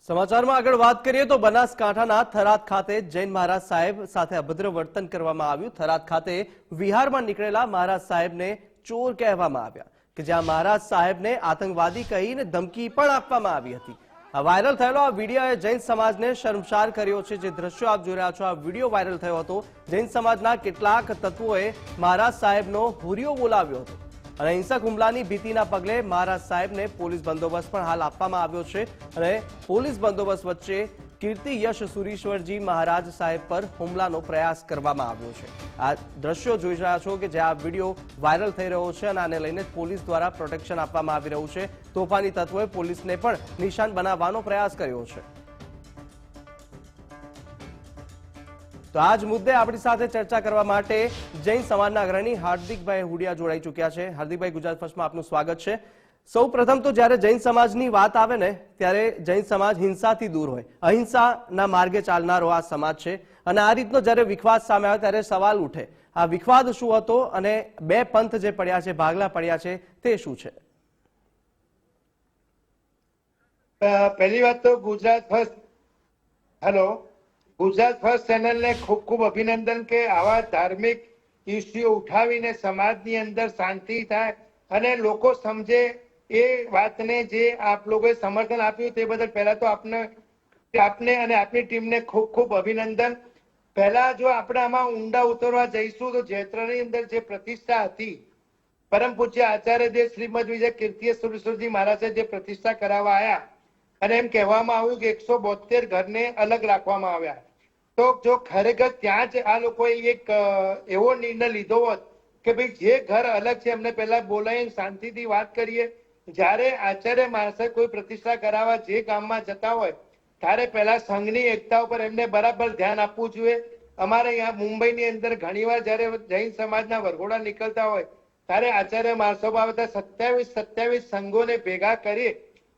સમાચારમાં આગળ વાત કરીએ તો બનાસકાંઠાના થરાદ ખાતે જૈન મહારાજ સાહેબ સાથે અભદ્ર વર્તન કરવામાં આવ્યું। થરાદ ખાતે વિહારમાં નીકળેલા મહારાજ સાહેબને ચોર કહેવામાં આવ્યા કે જ્યાં મહારાજ સાહેબને આતંકવાદી કહીને ધમકી પણ આપવામાં આવી હતી। આ વાયરલ થયેલો આ વિડીયોએ જૈન સમાજને શર્મસાર કર્યો છે। જે દ્રશ્યો આપ જોઈ રહ્યા છો, આ વિડીયો વાયરલ થયો હતો। જૈન સમાજના કેટલાક તત્વોએ મહારાજ સાહેબનો હુરિયો બોલાવ્યો હતો અને હિંસક હુમલાની ભીતિના પગલે મહારાજ સાહેબને પોલીસ બંદોબસ્ત પણ હાલ આપવામાં આવ્યો છે અને પોલીસ બંદોબસ્ત વચ્ચે કીર્તિ યશ સુરીશ્વરજી મહારાજ સાહેબ પર હુમલાનો પ્રયાસ કરવામાં આવ્યો છે। આ દ્રશ્યો જોઈ રહ્યા છો કે જ્યાં આ વિડીયો વાયરલ થઈ રહ્યો છે અને આને લઈને પોલીસ દ્વારા પ્રોટેક્શન આપવામાં આવી રહ્યું છે। તોફાની તત્વોએ પોલીસને પણ નિશાન બનાવવાનો પ્રયાસ કર્યો છે। તો આજ મુદ્દે આપણી સાથે ચર્ચા કરવા માટે જૈન સમાજના અગ્રણી હાર્દિકભાઈ હુડિયા જોડાઈ ચૂક્યા છે। હાર્દિકભાઈ, ગુજરાત ફર્સ્ટમાં આપનું સ્વાગત છે। સૌપ્રથમ તો જ્યારે જૈન સમાજની વાત આવે ને ત્યારે જૈન સમાજ હિંસાથી દૂર હોય, અહિંસાના માર્ગે ચાલનારો આ સમાજ છે અને આ રીતનો જ્યારે વિખવાદ સામે આવે ત્યારે સવાલ ઉઠે, આ વિખવાદ શું હતો અને બે પંથ જે પડ્યા છે, ભાગલા પડ્યા છે, તે શું છે? પહેલી વાત તો ગુજરાત ફર્સ્ટ ચેનલ ને ખૂબ ખૂબ અભિનંદન કે આવા ધાર્મિક ઇસ્યુ ઉઠાવીને સમાજની અંદર શાંતિ થાય અને લોકો સમજે એ વાતને જે આપ લોકોએ સમર્થન આપ્યું તે બદલ પહેલા તો આપને અને આપની ટીમને ખૂબ ખૂબ અભિનંદન। પહેલા જો આપણે આમાં ઊંડા ઉતરવા જઈશું તો જૈત્રની અંદર જે પ્રતિષ્ઠા હતી, પરમ પૂજ્ય આચાર્ય દેવ શ્રીમદ વિજય કીર્તિ સુરેશ્વરજી મહારાજે જે પ્રતિષ્ઠા કરાવવા આવ્યા અને એમ કહેવામાં આવ્યું કે 172 ઘરને અલગ રાખવામાં આવ્યા, તો જો ખરેખર ત્યાં જ આ લોકોએ એક એવો નિર્ણય લીધો હોત કે ભાઈ જે ઘર અલગ છે એમને પહેલા બોલાવીને શાંતિથી વાત કરીએ। જ્યારે આચાર્ય મહારાજ કોઈ પ્રતિષ્ઠા કરાવવા જે ગામમાં જતા હોય ત્યારે પહેલા સંઘની એકતા ઉપર એમને બરાબર ધ્યાન આપવું જોઈએ। અમારે અહીંયા મુંબઈની અંદર ઘણીવાર જ્યારે જૈન સમાજના વરઘોડા નીકળતા હોય ત્યારે આચાર્ય મહાસભા આવતા 27 સંઘોને ભેગા કરી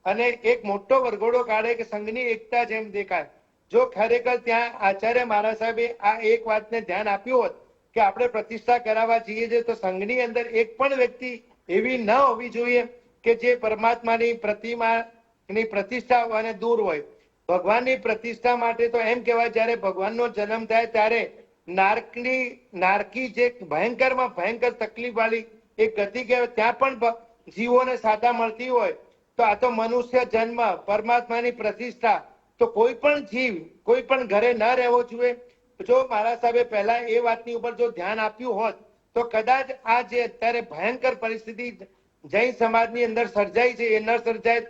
અને એક મોટો વરઘોડો કાઢે કે સંઘની એકતા જેમ દેખાય। જો ખરેખર ત્યાં આચાર્ય મહારાજ સાહેબે આ એક વાતને ધ્યાન આપ્યું હોત કે આપણે પ્રતિષ્ઠા કરાવવા જઈએ છીએ તો સંઘની અંદર એક પણ વ્યક્તિ એવી ન હોવી જોઈએ કે જે પરમાત્માની પ્રતિમાની પ્રતિષ્ઠા અને દૂર હોય। ભગવાનની પ્રતિષ્ઠા માટે તો એમ કહેવાય જ્યારે ભગવાનનો જન્મ થાય ત્યારે નારકી જે ભયંકરમાં ભયંકર તકલીફ વાળી એક ગતિ કહેવાય, ત્યાં પણ જીવોને સાજા મળતી હોય તો આ તો મનુષ્ય જન્મ, પરમાત્માની પ્રતિષ્ઠા, તો કોઈ પણ જીવ કોઈ પણ ઘરે ન રહેવો જોઈએ। જો મહારાજ સાહેબે પહેલા એ વાતની ઉપર જો ધ્યાન આપ્યું હોત તો કદાચ આ જે અત્યારે ભયંકર પરિસ્થિતિ જૈન સમાજની અંદર સર્જાઈ છે એ ન સર્જાય।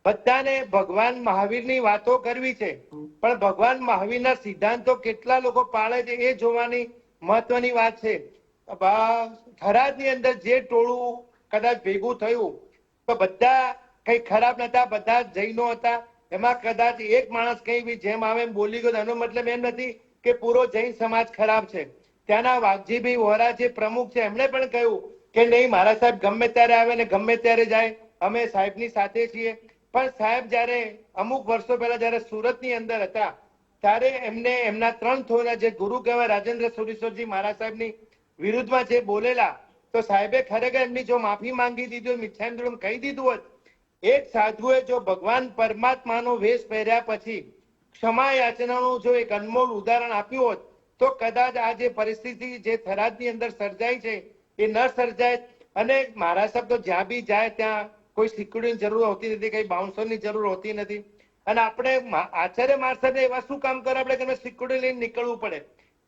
બધાને ભગવાન મહાવીરની વાતો કરવી છે પણ ભગવાન મહાવીરના સિદ્ધાંતો કેટલા લોકો પાળે છે એ જોવાની મહત્વની વાત છે। થરાદની અંદર જે ટોળું કદાચ ભેગું થયું તો બધા કઈ ખરાબ નતા, બધા જૈનો હતા। એમાં કદાચ એક માણસ કઈ બી જેમ આવે એમ બોલી ગયો, એનો મતલબ એમ નથી કે પૂરો જૈન સમાજ ખરાબ છે। ત્યાંના વાઘજીભાઈ વોરા જે પ્રમુખ છે એમણે પણ કહ્યું કે નહીં, મારા સાહેબ ગમે ત્યારે આવે ને ગમે ત્યારે જાય, અમે સાહેબની સાથે છીએ। પણ સાહેબ જ્યારે અમુક વર્ષો પહેલા જ્યારે સુરતની અંદર હતા ત્યારે એમને એમના 3 થોના જે ગુરુ કહેવાય રાજેન્દ્ર સુરીશ્વરજી મહારાજ સાહેબની વિરુદ્ધમાં જે બોલેલા, તો સાહેબે ખરેખર એમની જો માફી માંગી દીધી, મિથ્યાન્દ્રમ કહી દીધું હોત, એક સાધુએ જો ભગવાન પરમાત્માનો વેશ પહેર્યા પછી ક્ષમા યાચનાનું જો એક અનમોલ ઉદાહરણ આપ્યું હોત તો કદાચ આ જે પરિસ્થિતિ જે થરાદની અંદર સર્જાઈ છે એ ન સર્જાય। અને મહારાજ સાહેબ તો જ્યાં બી જાય ત્યાં કોઈ સિક્યુરિટીની જરૂર હોતી નથી, કઈ બાઉન્સરની જરૂર હોતી નથી અને આપણે આચાર્ય મહારાજ સાહેબ એવા શું કામ કરે આપણે કે સિક્યુરિટી લઈને નીકળવું પડે?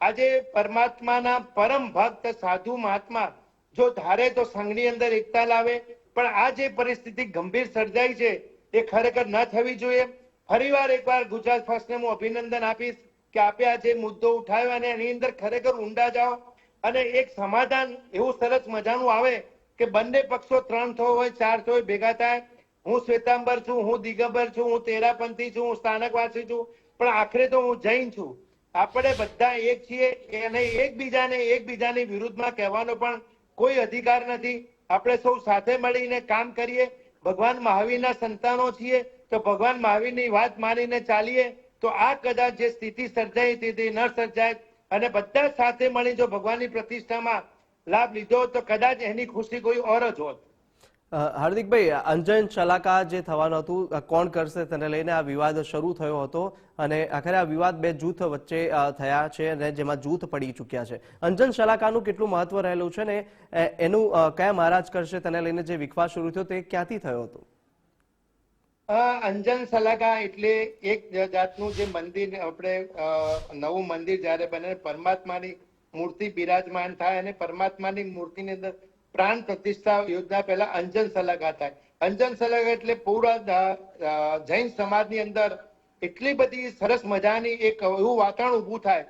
આજે પરમાત્માના પરમ ભક્ત સાધુ મહાત્મા જો ધારે તો સંઘની અંદર એકતા લાવે, પણ આ જે પરિસ્થિતિ ગંભીર સર્જાઈ છે એ ખરેખર ન થવી જોઈએ। ફરીવાર એકવાર ગુજરાત ફર્સ્ટને હું અભિનંદન આપીશ કે આપે આ જે મુદ્દો ઉઠાવ્યો અને એની અંદર ખરેખર ઊંડા જાઓ અને એક સમાધાન એવું સરસ મજાનું આવે કે બંને પક્ષો 3 હોય 4 હોય ભેગા થાય। હું શ્વેતાંબર છું, હું દિગંબર છું, હું તેરાપંથી છું, હું સ્થાનકવાસી છું, પણ આખરે તો હું જૈન છું। આપણે બધા એક છીએ અને એકબીજાની વિરુદ્ધમાં કહેવાનો પણ કોઈ અધિકાર નથી। આપણે સૌ સાથે મળીને કામ કરીએ। ભગવાન મહાવીરના સંતાનો છીએ તો ભગવાન મહાવીરની વાત માનીને ચાલીએ તો આ કદાચ જે સ્થિતિ સર્જાઈ હતી તે ન સર્જાય અને બધા સાથે મળી જો ભગવાનની પ્રતિષ્ઠામાં લાભ લીધો તો કદાચ એની ખુશી કોઈ ઓર જ હોત। હાર્દિકભાઈ, અંજન શલાકા જે થવાનું હતું, કોણ કરશે તેને લઈને આ વિવાદ શરૂ થયો હતો અને આખરે આ વિવાદ બે જૂથ વચ્ચે થયા છે અને જેમાં જૂથ પડી ચૂક્યા છે. અંજન શલાકાનું કેટલું મહત્વ રહેલું છે ને એનું કયા મહારાજ કરશે તેને લઈને જે વિખવાદ શરૂ થયો તે ક્યાંથી થયો હતો? અંજન સલાકા એટલે એક જાતનું જે મંદિર આપણે નવું મંદિર જયારે બને પરમાત્માની મૂર્તિ બિરાજમાન થાય અને પરમાત્માની મૂર્તિની અંદર પ્રાણ પ્રતિષ્ઠા યોજના પહેલા અંજન સલાકા થાય. અંજન સલાકા એટલે પૂરા જૈન સમાજની અંદર એટલી બધી સરસ મજાની એક એવું વાતાવરણ ઊભું થાય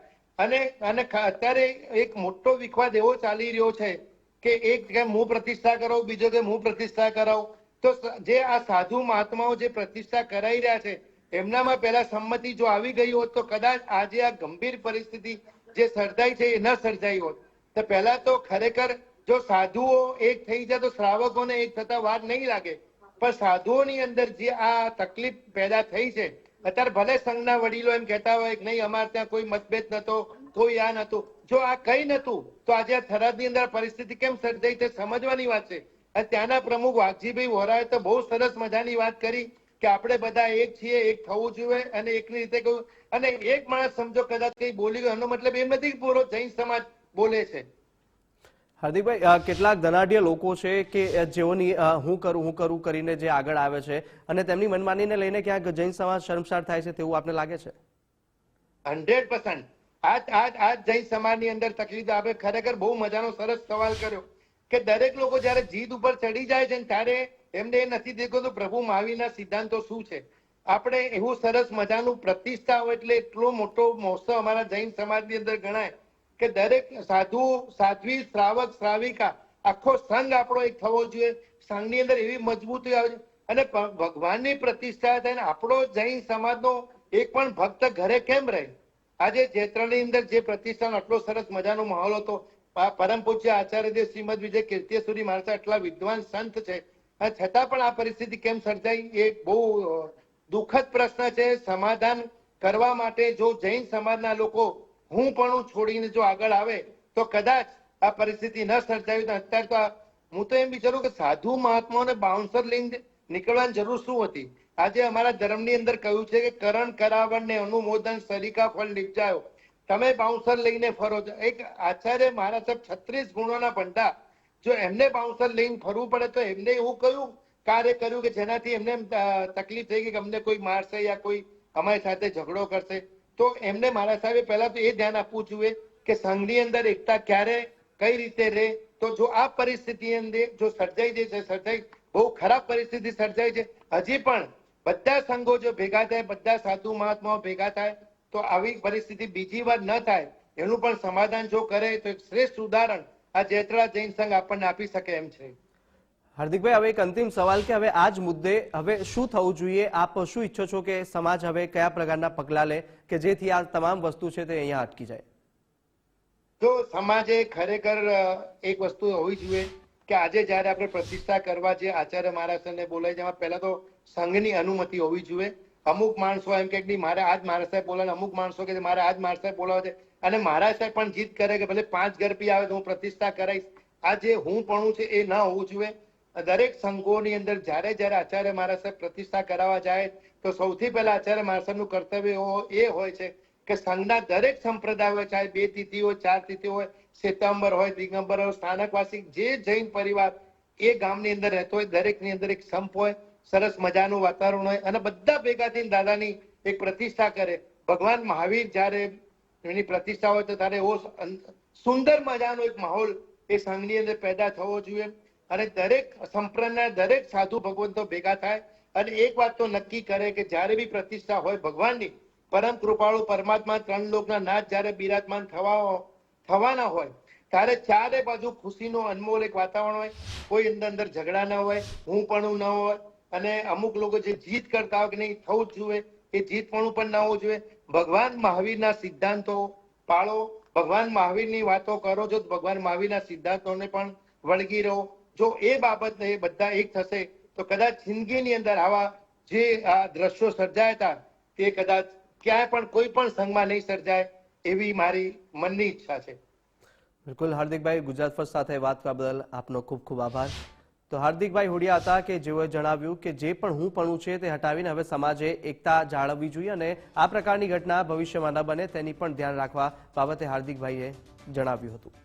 અને અત્યારે એક મોટો વિખવાદ એવો ચાલી રહ્યો છે કે એક કે હું પ્રતિષ્ઠા કરાવું, બીજો કે હું પ્રતિષ્ઠા કરાવું. તો જે આ સાધુ મહાત્માઓ જે પ્રતિષ્ઠા કરાઈ રહ્યા છે એમનામાં પહેલા સંમતિ જો આવી ગઈ હોત તો કદાચ આજે આ ગંભીર પરિસ્થિતિ જે સર્જાઈ છે એ ન સર્જાઈ હોત. તો પહેલા તો ખરેખર જો સાધુઓ એક થઈ જાય તો શ્રાવકોને એક થતા વાર નહીં લાગે, પણ સાધુઓની અંદર જે આ તકલીફ પેદા થઈ છે અત્યારે ભલે સંઘના વડીલો એમ કહેતા હોય કે નહીં અમારે ત્યાં કોઈ મતભેદ નતો, કોઈ આ નતું, જો આ કઈ નતું તો આજે આ થરાદની અંદર પરિસ્થિતિ કેમ સર્જાઈ છે સમજવાની વાત છે. ત્યાંના પ્રમુખ વાઘજીભાઈ વોરાએ તો બહુ સરસ મજાની વાત કરી કે આપણે બધા એક છીએ, એક થવું જોઈએ અને એકની રીતે કહ્યું. અને એક માણસ સમજો કદાચ કઈ બોલી ગયો એનો મતલબ એમ નથી પૂરો જૈન સમાજ બોલે છે. હાર્દિકભાઈ, કેટલાક ધનાઢ્ય લોકો છે કે જેઓની હું કરું કરીને જે આગળ આવે છે અને તેમની મનમાનીને લઈને ક્યાંક જૈન સમાજ શર્મસાર થાય છે તેવું આપને લાગે છે? 100% આ જૈન સમાજની અંદર તકલીફ આપણે ખરેખર બહુ મજાનો સરસ સવાલ કર્યો કે દરેક લોકો જયારે જીદ ઉપર ચડી જાય છે ત્યારે એમને એ નથી દેખાતું પ્રભુ મહાવીરના સિદ્ધાંતો શું છે. આપણે એવું સરસ મજાનું પ્રતિષ્ઠા હોય એટલે એટલો મોટો મહોત્સવ અમારા જૈન સમાજની અંદર ગણાય કે દરેક સાધુ, સાધ્વી, શ્રાવક, શ્રાવિકા આખો સંઘ આપણો એક થવો જોઈએ. સંઘની અંદર એવી મજબૂતી આવે છે અને ભગવાનની પ્રતિષ્ઠા થાય ને આપણો જૈન સમાજનો એક પણ ભક્ત ઘરે કેમ રહે. આજે જેત્રાની અંદર જે પ્રતિષ્ઠાનો આટલો સરસ મજાનો માહોલ હતો, પરમ પૂજ્ય આચાર્યદેવ શ્રીમદ વિજય કીર્તિસુરી મહારાજ આટલા વિદ્વાન સંત છે છતાં પણ આ પરિસ્થિતિ કેમ સર્જાઈ એ બહુ દુઃખદ પ્રશ્ન છે. સમાધાન કરવા માટે જો જૈન સમાજના લોકો હું પણ છોડીને જો આગળ આવે તો કદાચ આ પરિસ્થિતિ ન સર્જાવી. અત્યારે તો હું તો એમ વિચારું કે સાધુ મહાત્માઓને બાઉન્સર લઈને નીકળવાની જરૂર શું હતી. આજે અમારા ધર્મની અંદર કહ્યું છે કે કરણ કરાવણ ને અનુમોદન સરિકા ફળ નિપજાયો. તમે બાઉન્સર લઈને ફરો છો. એક આચાર્ય મહારાજ સાહેબ 36 ગુણોના ભંડાર, જો એમને બાઉન્સર લઈને ફરવું પડે તો એમને એવું કયું કાર્ય કર્યું કે જેનાથી એમને તકલીફ થઈ ગઈ કે અમને કોઈ મારશે યા કોઈ અમારી સાથે ઝઘડો કરશે. તો એમને મહારાજ સાહેબે પહેલા તો એ ધ્યાન આપવું જોઈએ કે સંઘની અંદર એકતા ક્યારે કઈ રીતે રહે. તો જો આ પરિસ્થિતિ અંદર જો સર્જાઈ છે, સર્જાઈ બહુ ખરાબ પરિસ્થિતિ સર્જાઈ છે, હજી પણ બધા સંઘો જો ભેગા થાય, બધા સાધુ મહાત્માઓ ભેગા થાય તો આવી પરિસ્થિતિ બીજી વાર ન થાય એનું પણ સમાધાન જો કરે તો એક શ્રેષ્ઠ ઉદાહરણ આ જેતરા જૈન સંઘ આપણને આપી શકે એમ છે. હાર્દિકભાઈ, હવે એક અંતિમ સવાલ કે હવે આ જ મુદ્દે હવે શું થવું જોઈએ? આપ શું ઈચ્છો છો કે સમાજ હવે કયા પ્રકારના પગલાં લે કે જેથી આ તમામ વસ્તુ છે તે અહીંયા અટકી જાય? જો સમાજે ખરેખર એક વસ્તુ હોવી જોઈએ કે આજે જયારે આપણે પ્રતિષ્ઠા કરવા જે આચાર્ય મહારાજને બોલાય જેમાં પહેલા તો સંઘની અનુમતિ હોવી જોઈએ. અમુક માણસો એમ કે મારે આજ મહારાજ સાહેબ બોલાવે, અમુક માણસો કે મારે આજ મહારાજ સાહેબ બોલાવે છે અને મહારાજ સાહેબ પણ જીદ કરે કે ભલે 5 ગરપી આવે તો હું પ્રતિષ્ઠા કરાઈશ. આ જે હું પણ છે એ ન હોવું જોઈએ. દરેક સંઘોની અંદર જયારે આચાર્ય મહારાજ સાહેબ પ્રતિષ્ઠા કરાવવા જાય તો સૌથી પહેલા આચાર્ય મહારાજ સાહેબનું કર્તવ્ય એ હોય છે કે સંઘના દરેક સંપ્રદાય હોય, ચાહે 2 તિથિ હોય, 4 તિથિ હોય, શ્વેતાંબર હોય, દિગંબર હોય, સ્થાનકવાસી જે જૈન પરિવાર એ ગામની અંદર રહેતો હોય દરેકની અંદર એક સંપ હોય, સરસ મજાનું વાતાવરણ હોય અને બધા ભેગા થઈને દાદાની એક પ્રતિષ્ઠા કરે. ભગવાન મહાવીર જયારે એની પ્રતિષ્ઠા હોય તો ત્યારે એવો સુંદર મજાનો એક માહોલ એ સંઘની અંદર પેદા થવો જોઈએ અને દરેક સંપ્રદાયના દરેક સાધુ ભગવંતો ભેગા થાય અને એક વાત તો નક્કી કરે કે જયારે બી પ્રતિષ્ઠા હોય ભગવાનની, પરમ કૃપાળુ પરમાત્મા 3 લોકના નાથ જયારે બિરાજમાન થવાના હોય ત્યારે ચારે બાજુ ખુશીનો અનમોલ એક વાતાવરણ હોય. કોઈ અંદર ઝઘડા ન હોય, હું પણ ન હોય અને અમુક લોકો જે જીત કરતા હોય કે નહીં થવું જ જોઈએ એ જીતપણું પણ ન હોવું જોઈએ. ભગવાન મહાવીરના સિદ્ધાંતો પાળો, ભગવાન મહાવીરની વાતો કરો છો, ભગવાન મહાવીરના સિદ્ધાંતોને પણ વળગી રહો. જો એ બાબત એ બધા એક થશે તો કદાચ જિંદગીની અંદર આવા જે આ દ્રશ્યો સર્જાયા હતા તે કદાચ ક્યાંય પણ કોઈ પણ સંઘમાં નહીં સર્જાય એવી મારી મનની ઈચ્છા છે. બિલકુલ હાર્દિકભાઈ, ગુજરાત ફર્સ્ટ સાથે વાત કરવા બદલ આપનો ખૂબ ખૂબ આભાર. તો હાર્દિકભાઈ હુડિયા હતા કે જેઓએ જણાવ્યું કે જે પણ હું પણું છે તે હટાવીને હવે સમાજે એકતા જાળવવી જોઈએ અને આ પ્રકારની ઘટના ભવિષ્યમાં ન બને તેની પણ ધ્યાન રાખવા બાબતે હાર્દિકભાઈએ જણાવ્યું હતું.